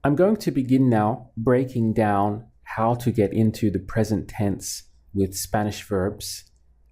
I'm going to begin now breaking down how to get into the present tense with Spanish verbs,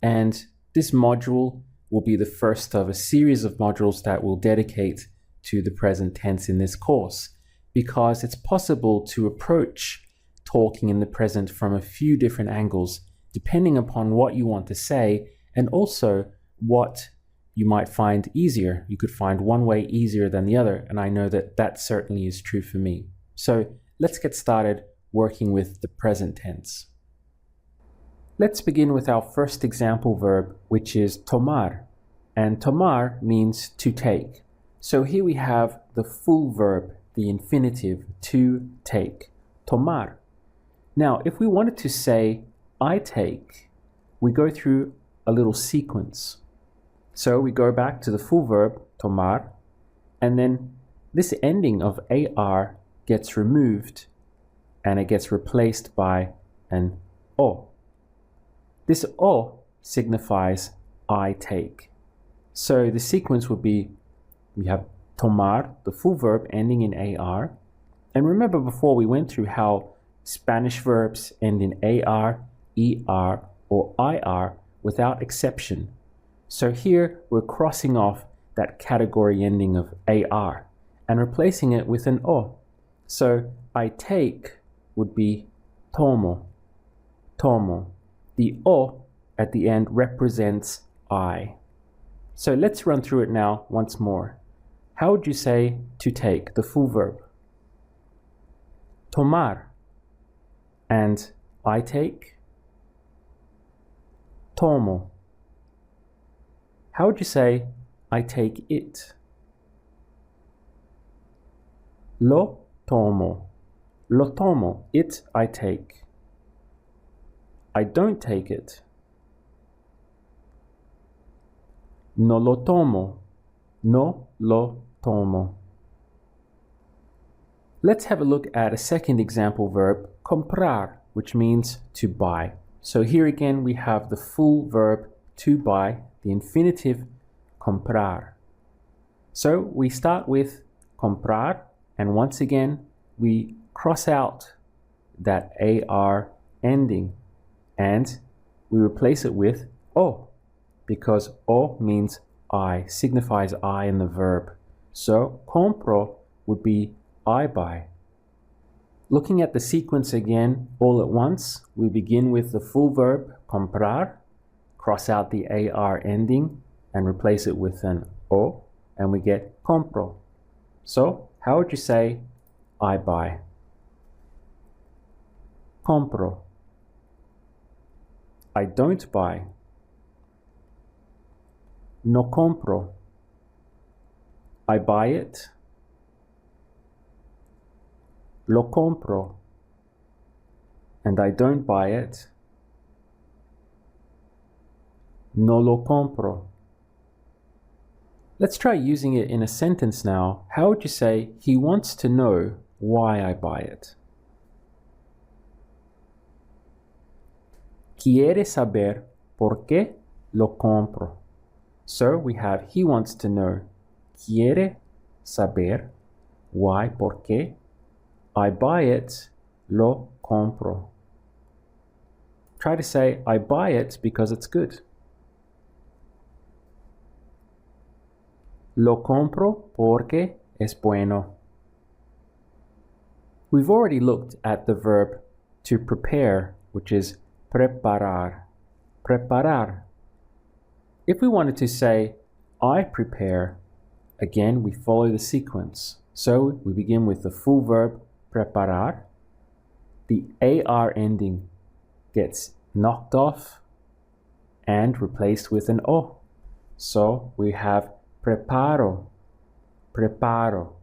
and this module will be the first of a series of modules that we'll dedicate to the present tense in this course, because it's possible to approach talking in the present from a few different angles, depending upon what you want to say and also what you might find easier. You could find one way easier than the other, and I know that that certainly is true for me. So let's get started working with the present tense. Let's begin with our first example verb, which is tomar. And tomar means to take. So here we have the full verb, the infinitive, to take. Tomar. Now, if we wanted to say I take, we go through a little sequence. So we go back to the full verb, tomar, and then this ending of AR gets removed and it gets replaced by an O. This O signifies I take. So the sequence would be, we have tomar, the full verb ending in AR. And remember before we went through how Spanish verbs end in AR, ER, or IR without exception. So here we're crossing off that category ending of AR and replacing it with an O. So I take would be tomo, tomo. The O at the end represents I. So let's run through it now once more. How would you say to take, the full verb? Tomar. And I take? Tomo. How would you say, I take it? Lo tomo. Lo tomo. It I take. I don't take it. No lo tomo. No lo tomo. Let's have a look at a second example verb, comprar, which means to buy. So here again we have the full verb to buy, the infinitive comprar. So we start with comprar, and once again we cross out that AR ending and we replace it with O, because O means I, signifies I in the verb. So compro would be I buy. Looking at the sequence again all at once, we begin with the full verb comprar, cross out the AR ending and replace it with an O, and we get compro. So how would you say I buy? Compro. I don't buy. No compro. I buy it. Lo compro. And I don't buy it. No lo compro. Let's try using it in a sentence now. How would you say, he wants to know why I buy it? Quiere saber por qué lo compro. So we have he wants to know. Quiere saber why, por qué. I buy it, lo compro. Try to say, I buy it because it's good. Lo compro porque es bueno. We've already looked at the verb to prepare, which is preparar. Preparar. If we wanted to say, I prepare, again, we follow the sequence. So we begin with the full verb preparar. The AR ending gets knocked off and replaced with an O. So we have preparo, preparo.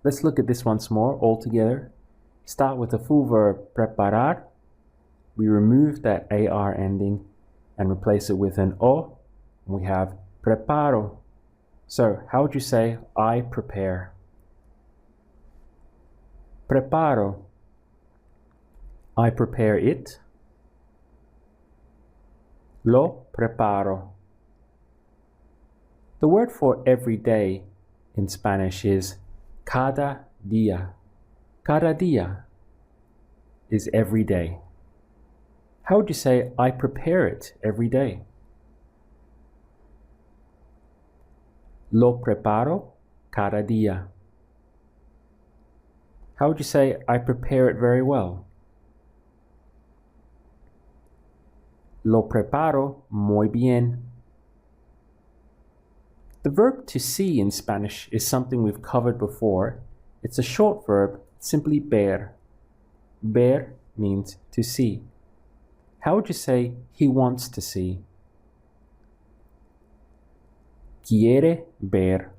Let's look at this once more all together. Start with the full verb preparar. We remove that AR ending and replace it with an O. We have preparo. So how would you say I prepare? Preparo. I prepare it. Lo preparo. The word for every day in Spanish is cada día. Cada día is every day. How would you say I prepare it every day? Lo preparo cada día. How would you say I prepare it very well? Lo preparo muy bien. The verb to see in Spanish is something we've covered before. It's a short verb, simply ver. Ver means to see. How would you say he wants to see? Quiere ver.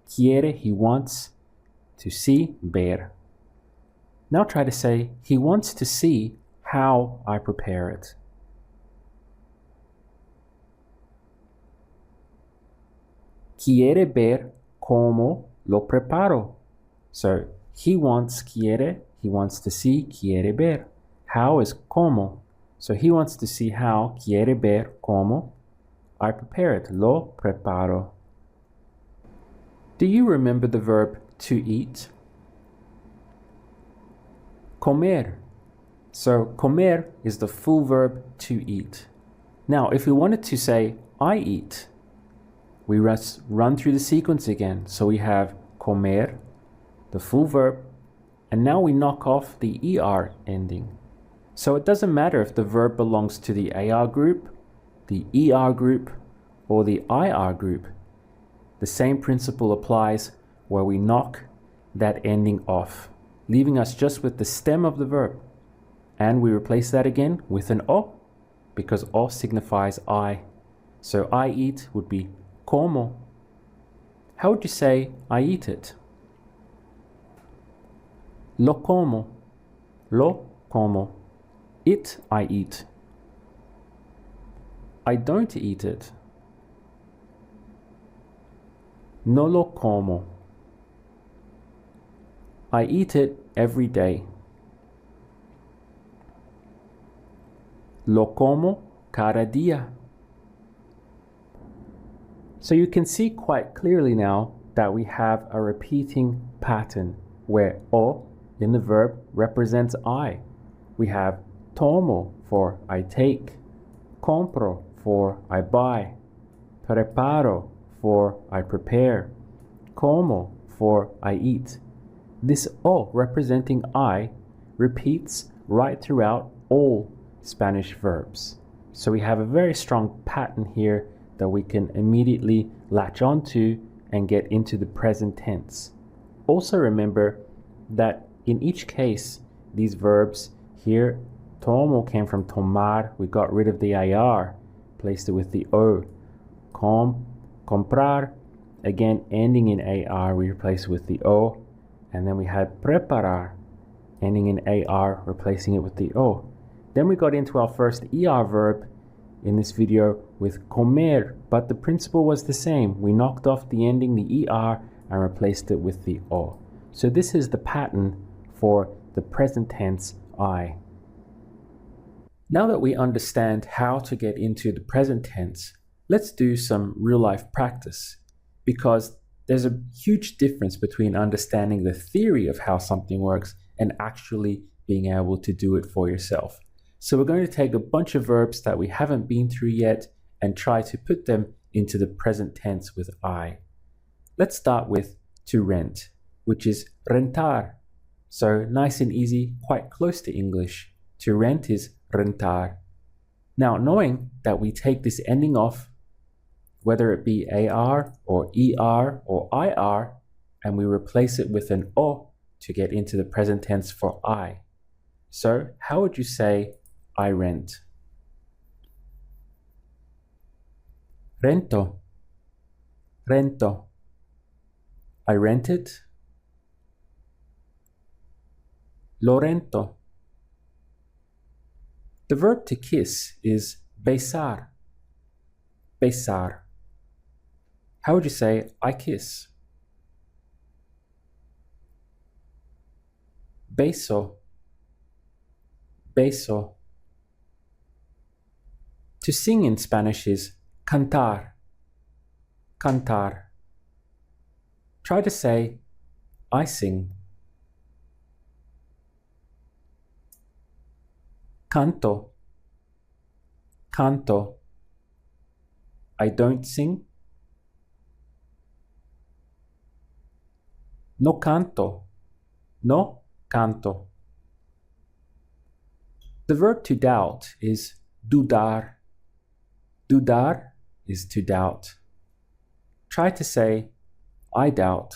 Quiere, he wants to see, ver. Now try to say he wants to see how I prepare it. Quiere ver cómo lo preparo. So he wants to see, quiere ver. How is cómo. So he wants to see how, quiere ver cómo I prepare it, lo preparo. Do you remember the verb to eat? Comer. So comer is the full verb to eat. Now, if we wanted to say I eat, we run through the sequence again. So we have comer, the full verb, and now we knock off the ER ending. So it doesn't matter if the verb belongs to the AR group, the ER group, or the IR group. The same principle applies where we knock that ending off, leaving us just with the stem of the verb. And we replace that again with an O, because O signifies I. So I eat would be como. How would you say I eat it? Lo como. Lo como. It I eat. I don't eat it. No lo como. I eat it every day. Lo como cada día. So you can see quite clearly now that we have a repeating pattern where o in the verb represents I. We have tomo for I take, compro for I buy, preparo for I prepare, como for I eat. This o representing I repeats right throughout all Spanish verbs. So we have a very strong pattern here that we can immediately latch onto and get into the present tense. Also remember that in each case, these verbs here, tomo came from tomar, we got rid of the IR, placed it with the O. Comprar, again ending in AR, we replace it with the O. And then we had preparar, ending in AR, replacing it with the O. Then we got into our first ER verb in this video with comer, but the principle was the same. We knocked off the ending, the ER, and replaced it with the O. So this is the pattern for the present tense I. Now that we understand how to get into the present tense, let's do some real life practice, because there's a huge difference between understanding the theory of how something works and actually being able to do it for yourself. So we're going to take a bunch of verbs that we haven't been through yet and try to put them into the present tense with I. Let's start with to rent, which is rentar. So nice and easy, quite close to English. To rent is rentar. Now, knowing that we take this ending off, whether it be AR or ER or IR, and we replace it with an O to get into the present tense for I. So how would you say I rent? Rento. Rento. I rent it. Lo rento. The verb to kiss is besar. Besar. How would you say I kiss? Beso. Beso. To sing in Spanish is cantar. Cantar. Try to say I sing. canto, canto. I don't sing. No canto, no canto. The verb to doubt is dudar. Dudar is to doubt. Try to say, I doubt.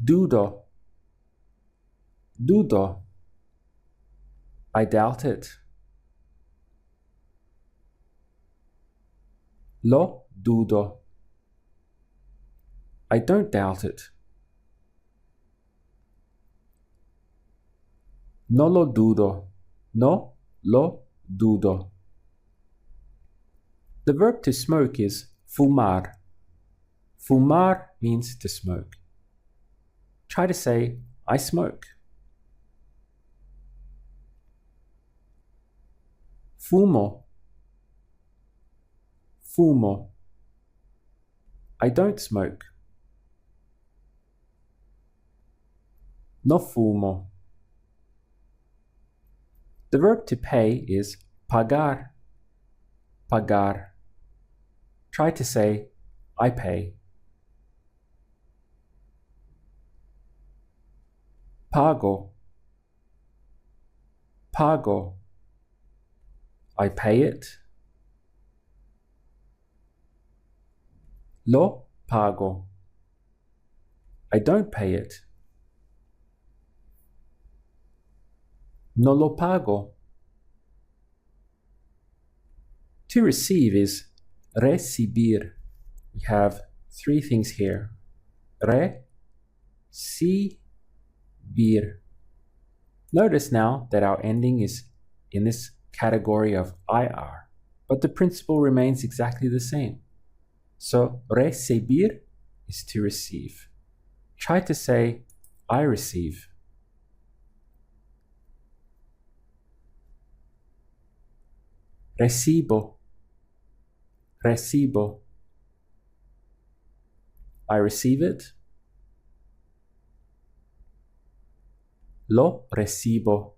Dudo, dudo. I doubt it. Lo dudo. I don't doubt it. No lo dudo. No lo dudo. The verb to smoke is fumar. Fumar means to smoke. Try to say, I smoke. Fumo. Fumo. I don't smoke. No fumo. The verb to pay is pagar. Pagar. Try to say, I pay. Pago. Pago. I pay it. Lo pago. I don't pay it. No lo pago. To receive is recibir. We have three things here. Re-si-bir. Notice now that our ending is in this category of IR, but the principle remains exactly the same. So recibir is to receive. Try to say, I receive. Recibo. Recibo. I receive it. Lo recibo.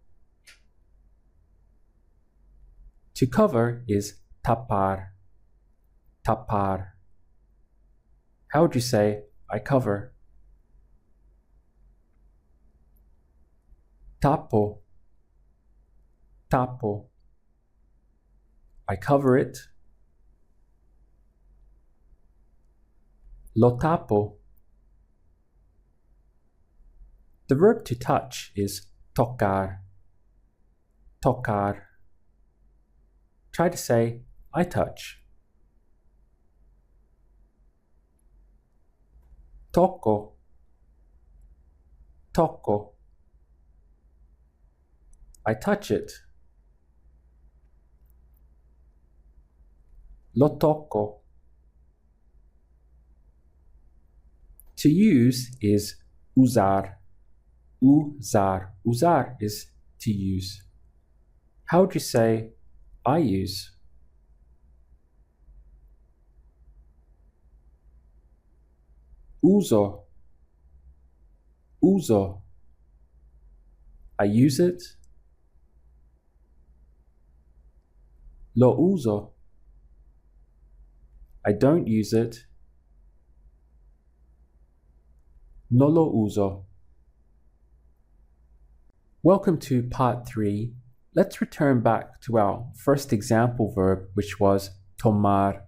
To cover is tapar. Tapar. How would you say, I cover? Tapo. Tapo. I cover it. Lo tapo. The verb to touch is tocar. Tocar. Try to say, I touch. Toco. Toco. I touch it. Lo toco. To use is usar. Usar. Usar is to use. How would you say, I use? Uso. Uso. I use it. Lo uso. I don't use it. No lo uso. Welcome to part 3. Let's return back to our first example verb, which was tomar,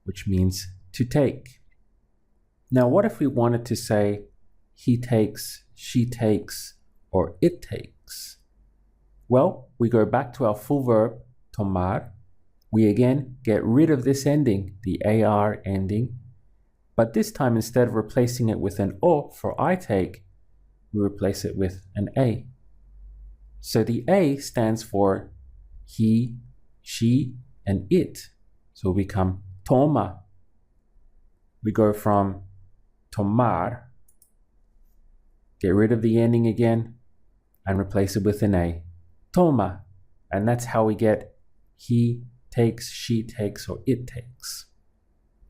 which means to take. Now, what if we wanted to say he takes, she takes, or it takes? Well, we go back to our full verb, tomar. We again get rid of this ending, the AR ending, but this time instead of replacing it with an O for I take, we replace it with an A. So the A stands for he, she, and it. So we become toma. We go from tomar, get rid of the ending again, and replace it with an A. Toma. And that's how we get he takes, she takes, or it takes.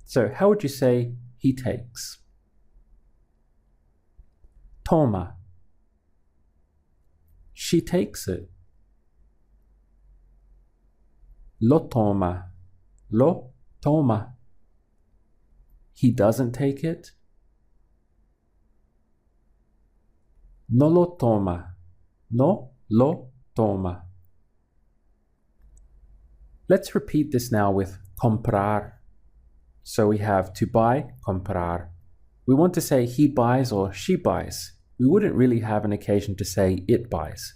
So how would you say he takes? Toma. She takes it. Lo toma. Lo toma. He doesn't take it. No lo toma. No lo toma. Let's repeat this now with comprar. So we have to buy, comprar. We want to say he buys or she buys. We wouldn't really have an occasion to say it buys.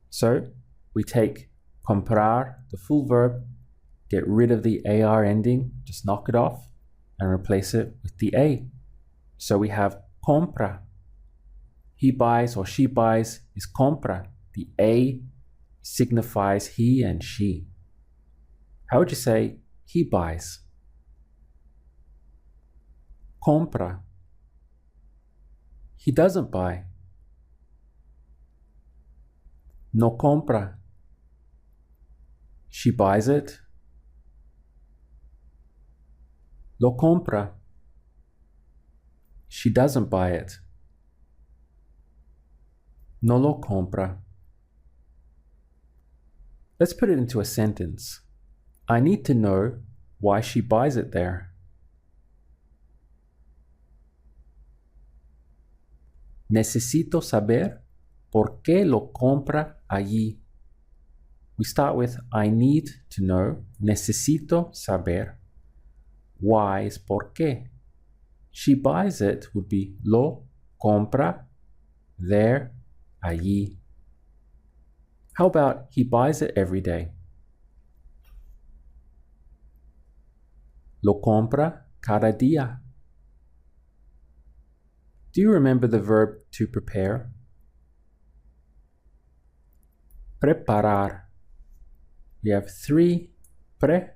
So we take comprar, the full verb, get rid of the AR ending, just knock it off, and replace it with the A. So we have compra. He buys or she buys is compra. The A signifies he and she. How would you say he buys? Compra. He doesn't buy. No compra. She buys it. Lo compra. She doesn't buy it. No lo compra. Let's put it into a sentence. I need to know why she buys it there. Necesito saber por qué lo compra allí. We start with I need to know. Necesito saber. Why is por qué. She buys it would be lo compra there, allí. How about he buys it every day? Lo compra cada día. Do you remember the verb to prepare? Preparar. We have three. Preparar.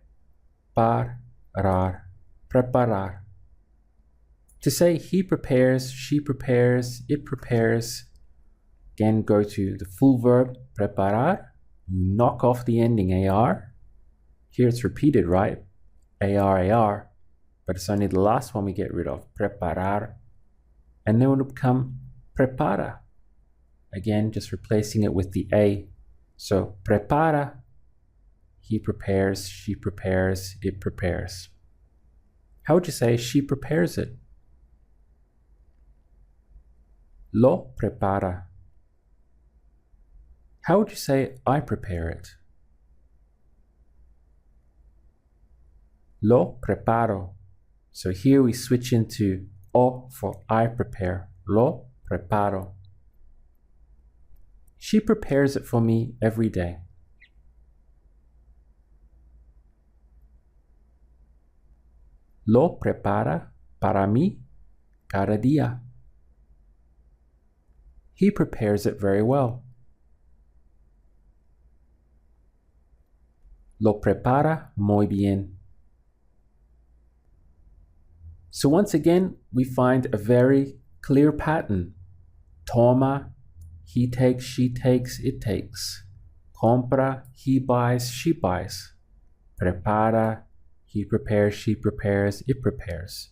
Preparar. To say he prepares, she prepares, it prepares. Again, go to the full verb, preparar. Knock off the ending AR. Here it's repeated, right? AR. But it's only the last one we get rid of. Preparar. And then it would become prepara. Again, just replacing it with the A. So prepara. He prepares, she prepares, it prepares. How would you say she prepares it? Lo prepara. How would you say I prepare it? Lo preparo. So here we switch into O for I prepare. Lo preparo. She prepares it for me every day. Lo prepara para mí cada día. He prepares it very well. Lo prepara muy bien. So once again, we find a very clear pattern. Toma, he takes, she takes, it takes. Compra, he buys, she buys. Prepara, he prepares, she prepares, it prepares.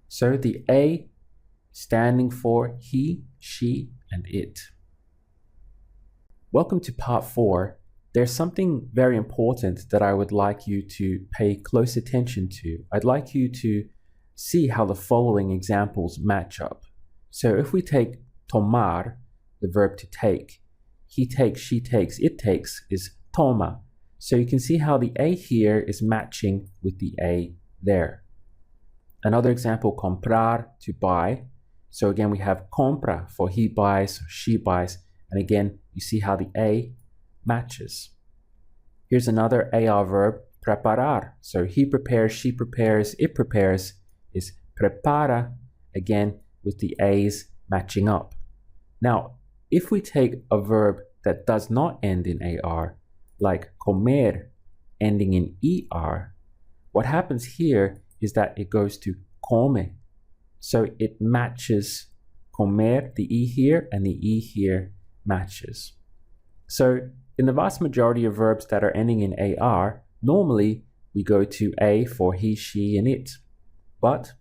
So the A standing for he, she, and it. Welcome to part 4. There's something very important that I would like you to pay close attention to. I'd like you to see how the following examples match up. So if we take tomar, the verb to take, he takes, she takes, it takes is toma. So you can see how the A here is matching with the A there. Another example, comprar, to buy. So again, we have compra for he buys, she buys. And again, you see how the A matches. Here's another AR verb, preparar. So he prepares, she prepares, it prepares is prepara, again with the A's matching up. Now, if we take a verb that does not end in AR, like comer, ending in ER, what happens here is that it goes to come. So it matches comer, the E here, and the E here matches. So in the vast majority of verbs that are ending in AR, normally we go to A for he, she, and it. But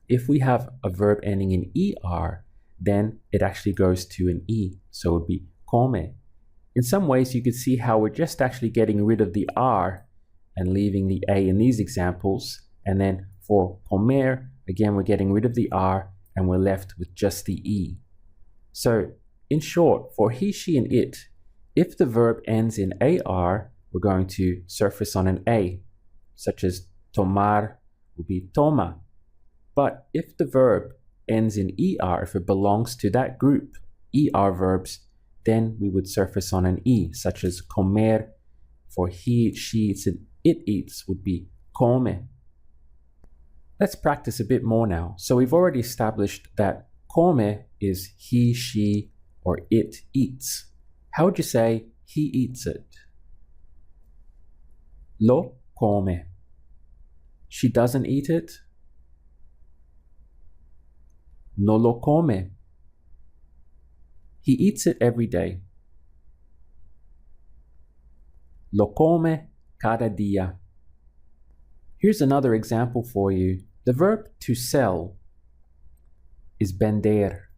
if we have a verb ending in ER, then it actually goes to an E. So it would be come. In some ways, you could see how we're just actually getting rid of the R and leaving the A in these examples. And then for comer, again, we're getting rid of the R and we're left with just the E. So in short, for he, she, and it, if the verb ends in AR, we're going to surface on an A, such as tomar would be toma. But if the verb ends in ER, if it belongs to that group, ER verbs, then we would surface on an E, such as comer. For he, she eats, and it eats would be come. Let's practice a bit more now. So we've already established that come is he, she, or it eats. How would you say he eats it? Lo come. She doesn't eat it? No lo come. He eats it every day. Lo come cada día. Here's another example for you. The verb to sell is vender.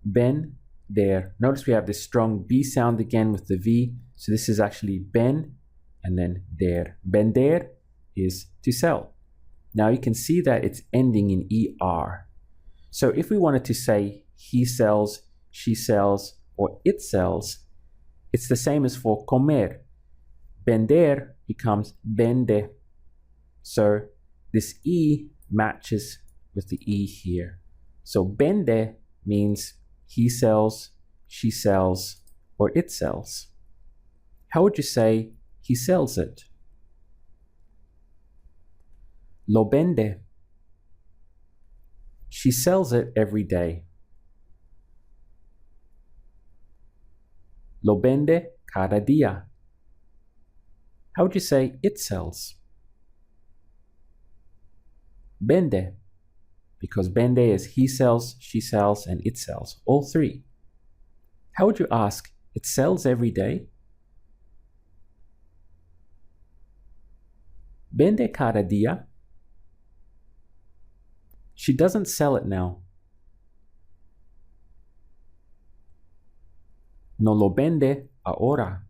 Vender. Notice we have this strong B sound again with the V. So this is actually ven and then der. Vender is to sell. Now you can see that it's ending in ER. So if we wanted to say he sells, she sells, or it sells, it's the same as for comer. Vender becomes vende. So this E matches with the E here. So vende means he sells, she sells, or it sells. How would you say he sells it? Lo vende. She sells it every day. Lo vende cada día. How would you say it sells? Vende. Because vende is he sells, she sells, and it sells. All three. How would you ask, it sells every day? Vende cada día. She doesn't sell it now. No lo vende ahora.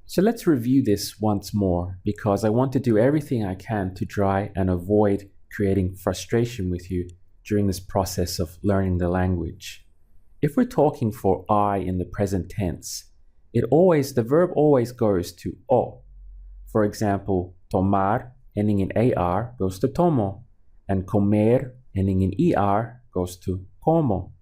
So let's review this once more because I want to do everything I can to try and avoid creating frustration with you during this process of learning the language. If we're talking for I in the present tense, the verb always goes to o. For example, tomar ending in AR goes to tomo, and comer ending in ER goes to como,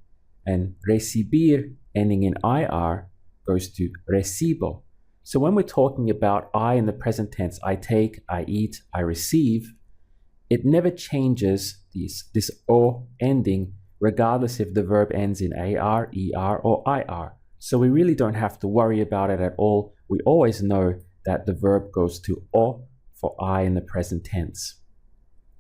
and recibir ending in IR goes to recibo. So when we're talking about I in the present tense, I take, I eat, I receive, it never changes this O ending regardless if the verb ends in AR, ER, or IR. So we really don't have to worry about it at all. We always know that the verb goes to O for I in the present tense.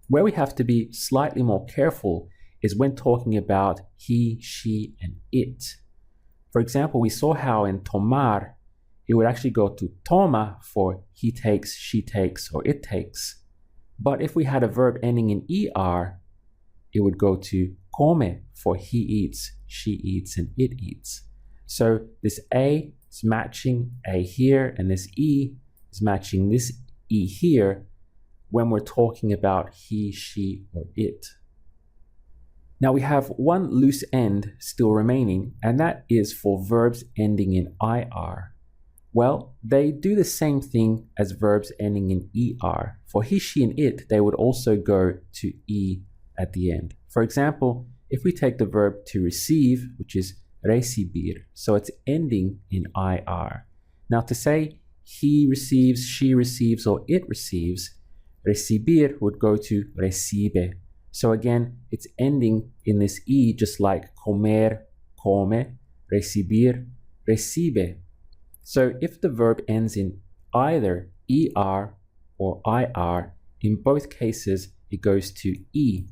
Where we have to be slightly more careful is when talking about he, she, and it. For example, we saw how in tomar, it would actually go to toma for he takes, she takes, or it takes. But if we had a verb ending in ER, it would go to come for he eats, she eats, and it eats. So this A is matching A here, and this E is matching this E here when we're talking about he, she, or it. Now we have one loose end still remaining, and that is for verbs ending in IR. Well, they do the same thing as verbs ending in ER. For he, she, and it, they would also go to E at the end. For example, if we take the verb to receive, which is recibir, so it's ending in IR. Now to say he receives, she receives, or it receives, recibir would go to recibe. So again, it's ending in this E just like comer, come, recibir, recibe. So if the verb ends in either ER or IR, in both cases, it goes to E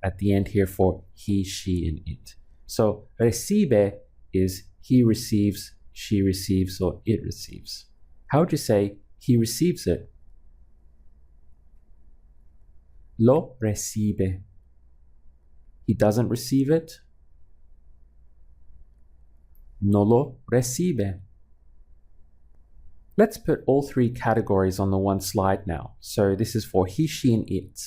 at the end here for he, she, and it. So recibe is he receives, she receives, or it receives. How would you say he receives it? Lo recibe. He doesn't receive it. No lo recibe. Let's put all three categories on the one slide now. So this is for he, she, and it.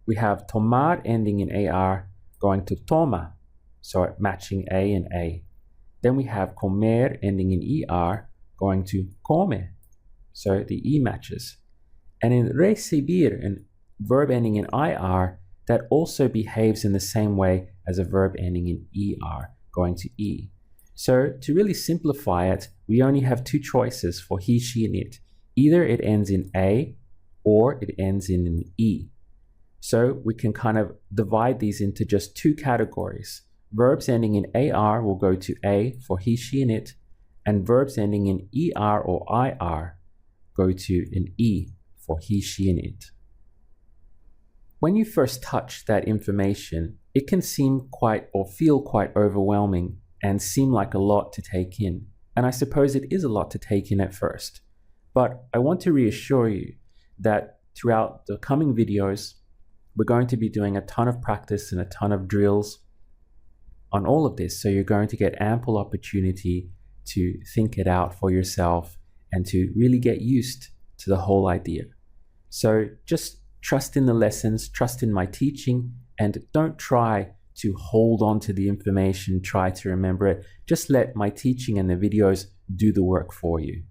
We have tomar ending in AR going to toma, so matching A and A. Then we have comer ending in ER going to come, so the E matches. And in recibir, a verb ending in IR, that also behaves in the same way as a verb ending in ER going to E. So to really simplify it, we only have two choices for he, she, and it. Either it ends in A or it ends in an E. So we can kind of divide these into just two categories. Verbs ending in AR will go to A for he, she, and it, and verbs ending in ER or IR go to an E for he, she, and it. When you first touch that information, it can seem quite or feel quite overwhelming and seem like a lot to take in. And I suppose it is a lot to take in at first. But I want to reassure you that throughout the coming videos, we're going to be doing a ton of practice and a ton of drills on all of this. So you're going to get ample opportunity to think it out for yourself and to really get used to the whole idea. So just trust in the lessons, trust in my teaching, and don't try to hold on to the information, try to remember it. Just let my teaching and the videos do the work for you.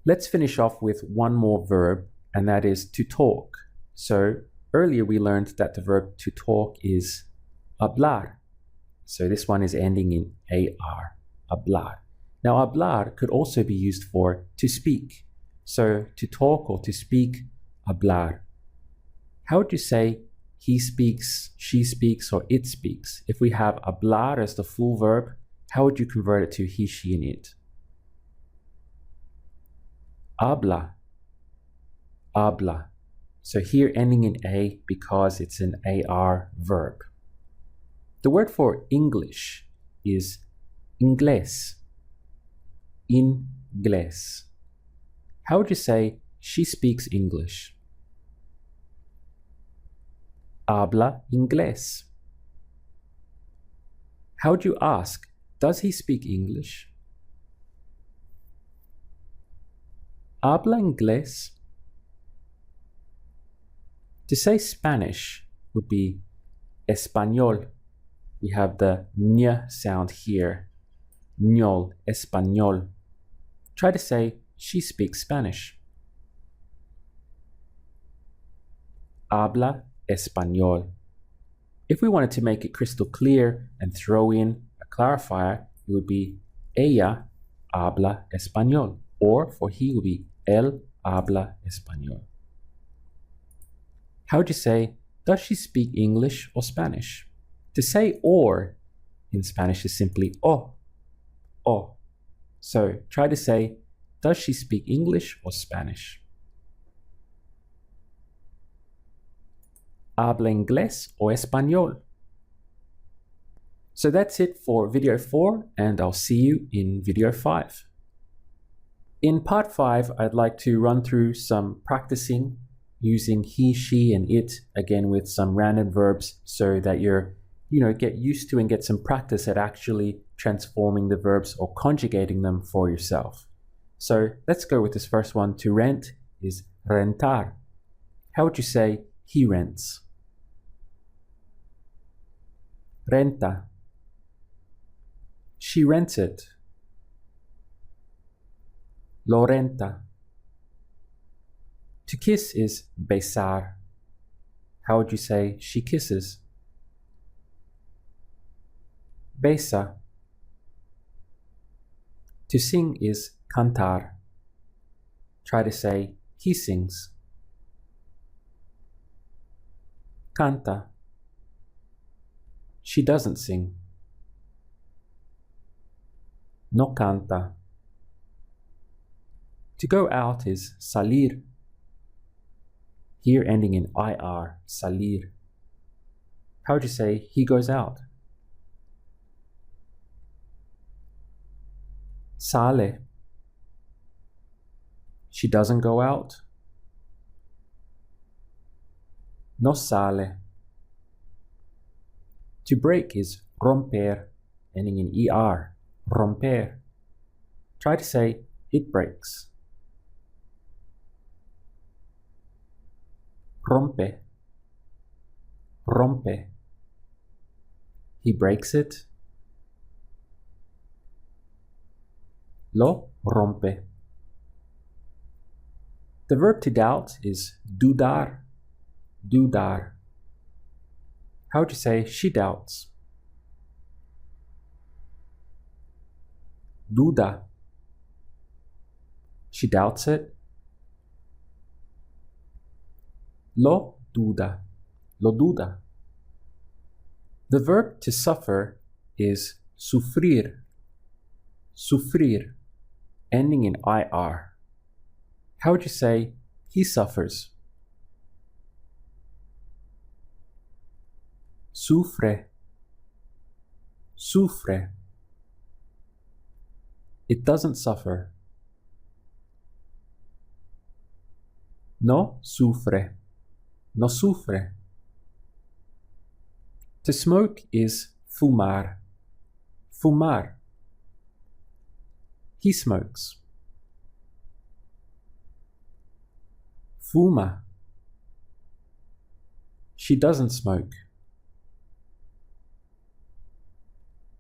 Let's finish off with one more verb, and that is to talk. So earlier we learned that the verb to talk is hablar. So this one is ending in AR, hablar. Now hablar could also be used for to speak. So to talk or to speak, hablar. How would you say he speaks, she speaks, or it speaks? If we have hablar as the full verb, how would you convert it to he, she, and it? Habla, habla. So here ending in A because it's an AR verb. The word for English is inglés, inglés. How would you say she speaks English? Habla inglés. How would you ask, does he speak English? Habla inglés. To say Spanish would be español. We have the ñ sound here. ñol, español. Try to say she speaks Spanish. Habla español. If we wanted to make it crystal clear and throw in a clarifier, it would be ella habla español. Or for he would be él habla español. How would you say, does she speak English or Spanish? To say or in Spanish is simply o. So try to say, does she speak English or Spanish? Habla inglés o español. So that's it for video 4, and I'll see you in video 5. In part 5, I'd like to run through some practicing using he, she, and it, again with some random verbs so that you're, get used to and get some practice at actually transforming the verbs or conjugating them for yourself. So let's go with this first one. To rent is rentar. How would you say he rents? Renta. She rents it. Lo renta. To kiss is besar. How would you say she kisses? Besa. To sing is cantar. Try to say he sings. Canta. She doesn't sing. No canta. To go out is salir. Here ending in IR, salir. How would you say he goes out? Sale. She doesn't go out. No sale. To break is romper, ending in ER, romper. Try to say It breaks. Rompe. Rompe. He breaks it. Lo rompe. The verb to doubt is dudar. Dudar. How would you say she doubts? Duda. She doubts it. Lo duda. Lo duda. The verb to suffer is sufrir. Sufrir, ending in IR. How would you say he suffers? Sufre. Sufre. It doesn't suffer. No sufre. No sufre. To smoke is fumar. Fumar. He smokes. Fuma. She doesn't smoke.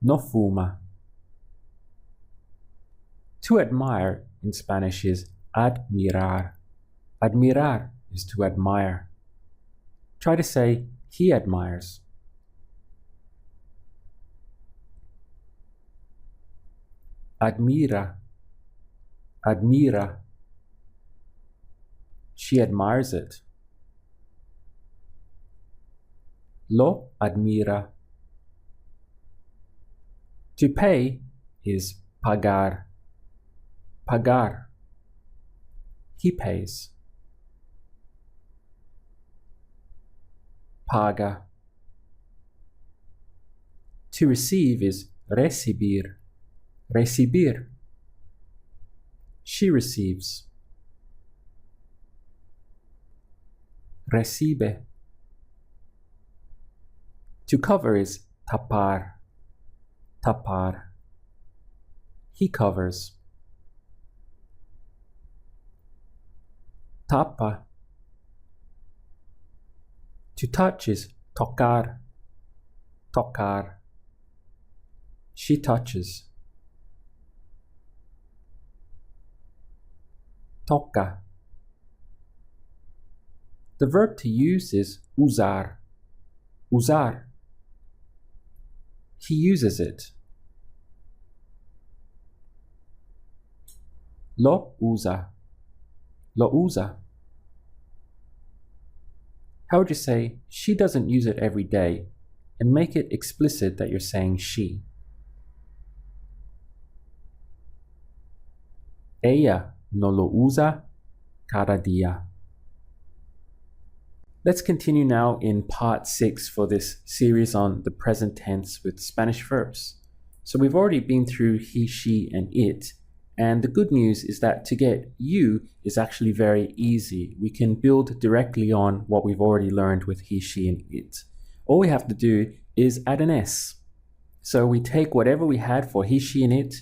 No fuma. To admire in Spanish is admirar. Admirar is to admire. Try to say he admires. Admira. Admira. She admires it. Lo admira. To pay is pagar. Pagar. He pays. Paga. To receive is recibir. Recibir. She receives. Recibe. To cover is tapar. Tapar. He covers. Tapa. To touch is tocar. Tocar. She touches. Toca. The verb to use is usar. Usar. He uses it. Lo usa. Lo usa. How would you say she doesn't use it every day and make it explicit that you're saying she? Ella no lo usa cada día. Let's continue now in part 6 for this series on the present tense with Spanish verbs. So we've already been through he, she, and it. And the good news is that to get you is actually very easy. We can build directly on what we've already learned with he, she, and it. All we have to do is add an S. So we take whatever we had for he, she, and it,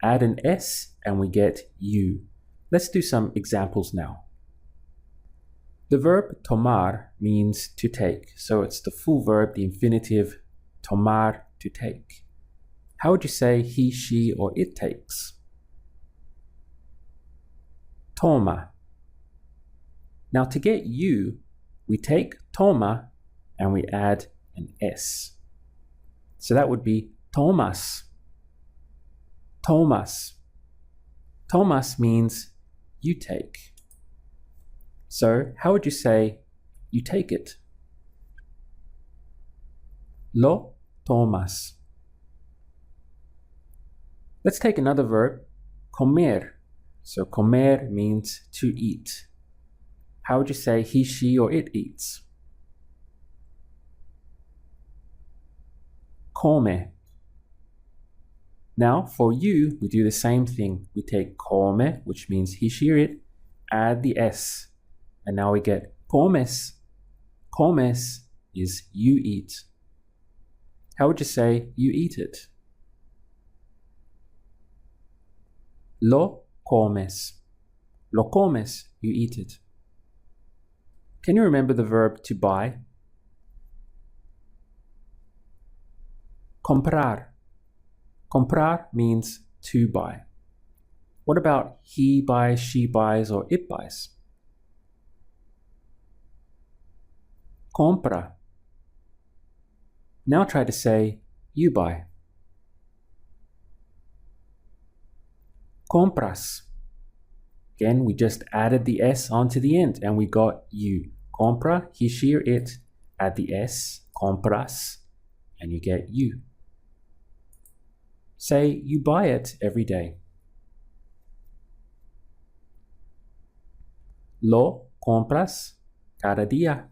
add an S, and we get you. Let's do some examples now. The verb tomar means to take. So it's the full verb, the infinitive, tomar, to take. How would you say he, she, or it takes? Toma. Now to get you, we take toma and we add an S. So that would be tomas. Tomas. Tomas means you take. So how would you say you take it? Lo tomas. Let's take another verb, comer. So comer means to eat. How would you say he, she, or it eats? Come. Now for you, we do the same thing. We take come, which means he, she, or it, add the S. And now we get comes. Comes is you eat. How would you say you eat it? Lo comes. Lo comes, you eat it. Can you remember the verb to buy? Comprar. Comprar means to buy. What about he buys, she buys, or it buys? Compra. Now try to say you buy. Compras. Again, we just added the S onto the end and we got you. Compra, he, she, or it. Add the S, compras, and you get you. Say you buy it every day. Lo compras cada día.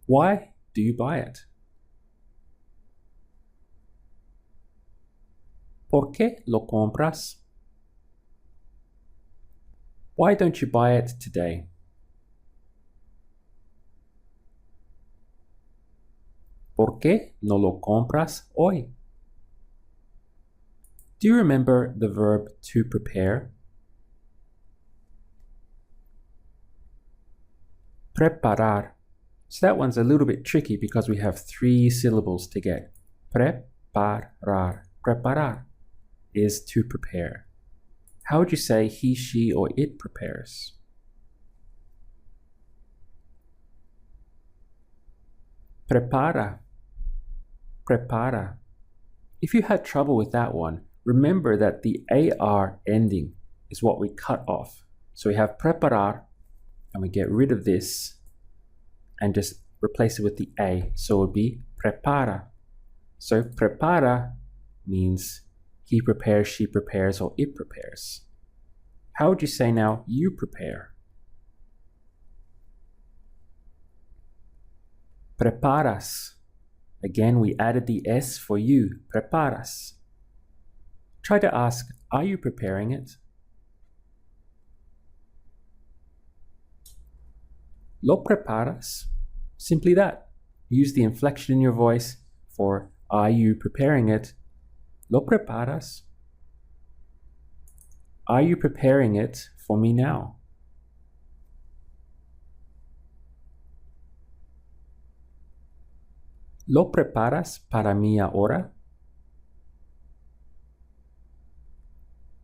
Why do you buy it? ¿Por qué lo compras? Why don't you buy it today? ¿Por qué no lo compras hoy? Do you remember the verb to prepare? Preparar. So that one's a little bit tricky because we have 3 syllables to get. Preparar. Preparar is to prepare. How would you say he, she, or it prepares? Prepara. Prepara. If you had trouble with that one, remember that the AR ending is what we cut off. So we have preparar, and we get rid of this and just replace it with the A. So it would be prepara. So prepara means he prepares, she prepares, or it prepares. How would you say now you prepare? Preparas. Again, we added the S for you. Preparas. Try to ask, are you preparing it? Lo preparas? Simply that. Use the inflection in your voice for are you preparing it? Lo preparas? Are you preparing it for me now? ¿Lo preparas para mí ahora?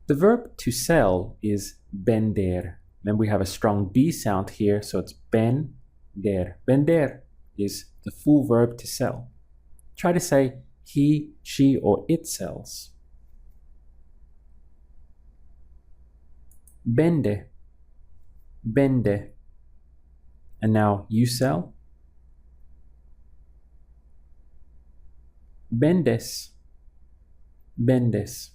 The verb to sell is vender. Remember, we have a strong B sound here, so it's vender. Vender is the full verb to sell. Try to say he, she, or it sells. Vende. Vende. And now you sell. Vendes. Vendes.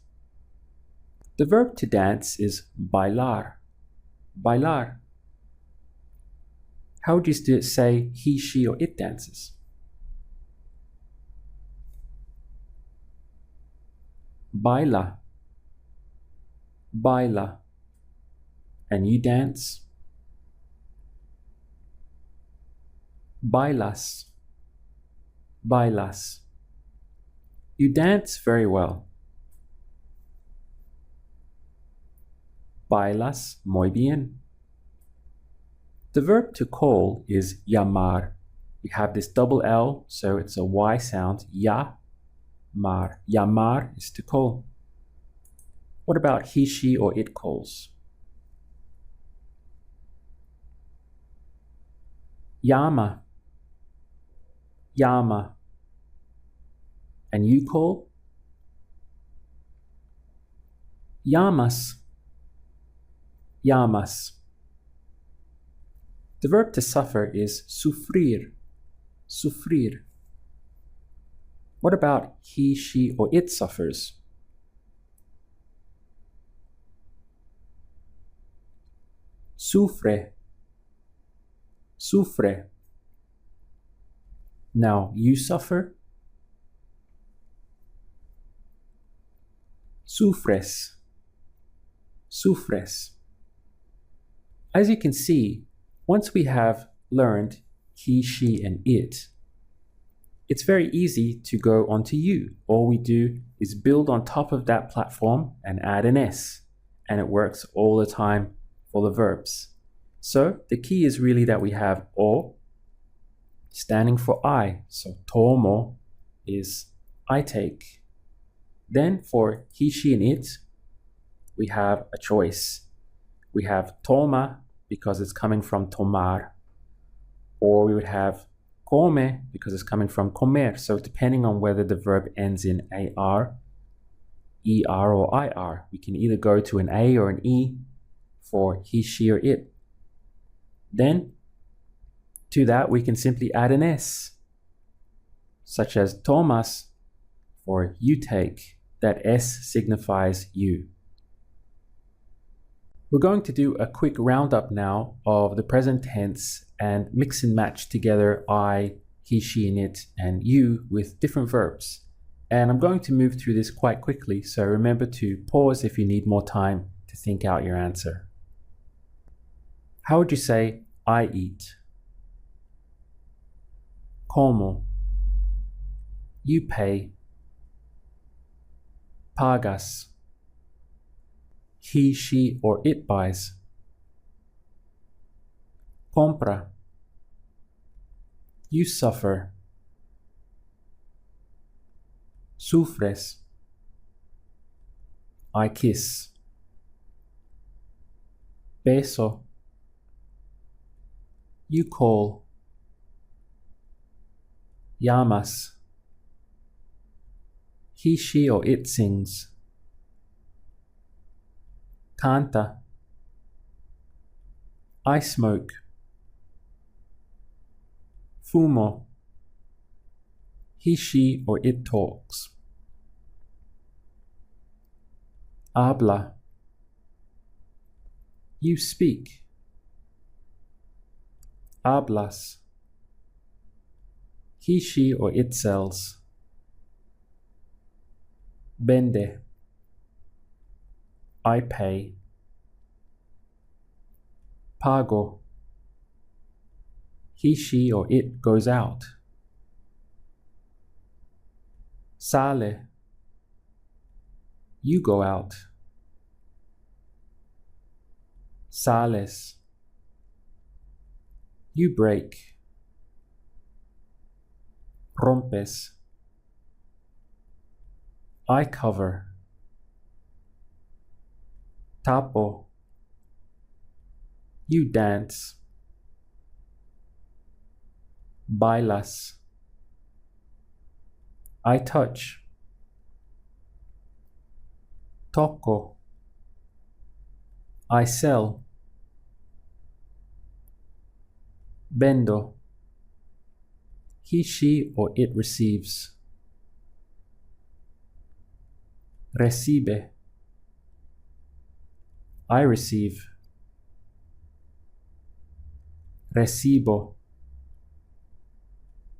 The verb to dance is bailar. Bailar. How would you say he, she, or it dances? Baila. Baila. And you dance? Bailas. Bailas. You dance very well. Bailas muy bien. The verb to call is llamar. We have this double L, so it's a Y sound. Llamar. Llamar is to call. What about he, she, or it calls? Llama. Llama. And you call? Llamas. Llamas. The verb to suffer is sufrir. Sufrir. What about he, she, or it suffers? Sufre. Sufre. Now you suffer? Sufres. Sufres. As you can see, once we have learned he, she, and it, it's very easy to go onto you. All we do is build on top of that platform and add an S, and it works all the time for the verbs. So the key is really that we have O standing for I. So tomo is I take. Then for he, she, and it, we have a choice. We have toma because it's coming from tomar, or we would have come because it's coming from comer. So depending on whether the verb ends in AR, ER, or IR, we can either go to an A or an E for he, she, or it. Then to that we can simply add an S, such as tomas for you take. That S signifies you. We're going to do a quick roundup now of the present tense and mix and match together I, he, she, and it, and you with different verbs. And I'm going to move through this quite quickly, so remember to pause if you need more time to think out your answer. How would you say I eat? Como. You pay. Pagas. He, she, or it buys. Compra. You suffer. Sufres. I kiss. Beso. You call. Llamas. He, she, or it sings. Canta. I smoke. Fumo. He, she, or it talks. Habla. You speak. Hablas. He, she, or it sells. Vende. I pay. Pago. He, she, or it goes out. Sale. You go out. Sales. You break. Rompes. I cover. Tapo. You dance. Bailas. I touch. Toco. I sell. Vendo. He, she, or it receives. Recibe. I receive. Recibo.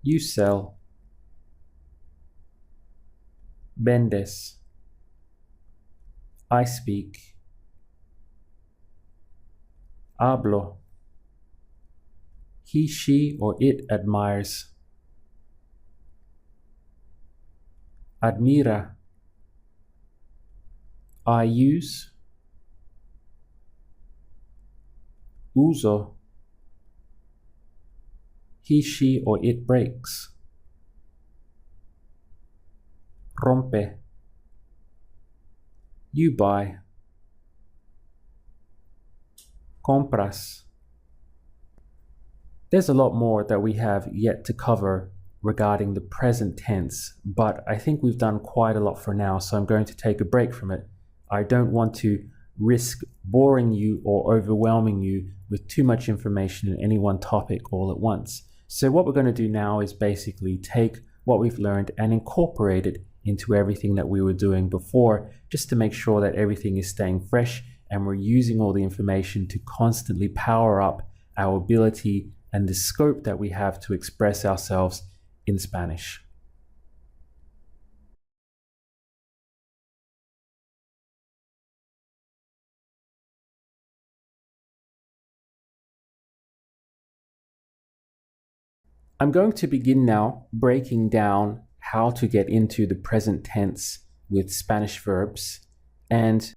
You sell. Vendes. I speak. Hablo. He, she, or it admires. Admira. I use. Uso. He, she, or it breaks. Rompe. You buy. Compras. There's a lot more that we have yet to cover regarding the present tense, but I think we've done quite a lot for now, so I'm going to take a break from it. I don't want to risk boring you or overwhelming you with too much information in any one topic all at once. So what we're going to do now is basically take what we've learned and incorporate it into everything that we were doing before, just to make sure that everything is staying fresh and we're using all the information to constantly power up our ability and the scope that we have to express ourselves in Spanish. I'm going to begin now breaking down how to get into the present tense with Spanish verbs, and